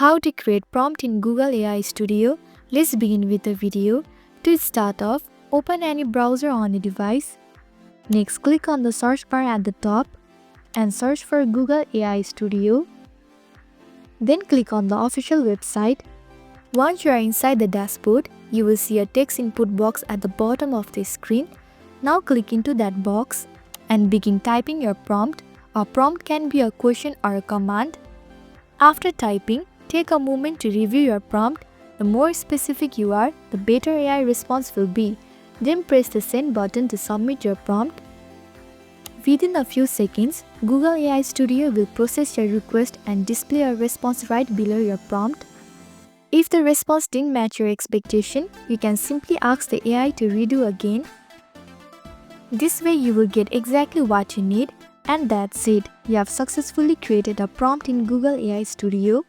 How to create prompt in Google AI Studio. Let's begin with the video. To start off, open any browser on your device. Next, click on the search bar at the top and search for Google AI Studio. Then click on the official website. Once you are inside the dashboard, you will see a text input box at the bottom of the screen. Now click into that box and begin typing your prompt. A prompt can be a question or a command. After typing, take a moment to review your prompt. The more specific you are, the better AI response will be. Then press the send button to submit your prompt. Within a few seconds, Google AI Studio will process your request and display a response right below your prompt. If the response didn't match your expectation, you can simply ask the AI to redo again. This way you will get exactly what you need. And that's it. You have successfully created a prompt in Google AI Studio.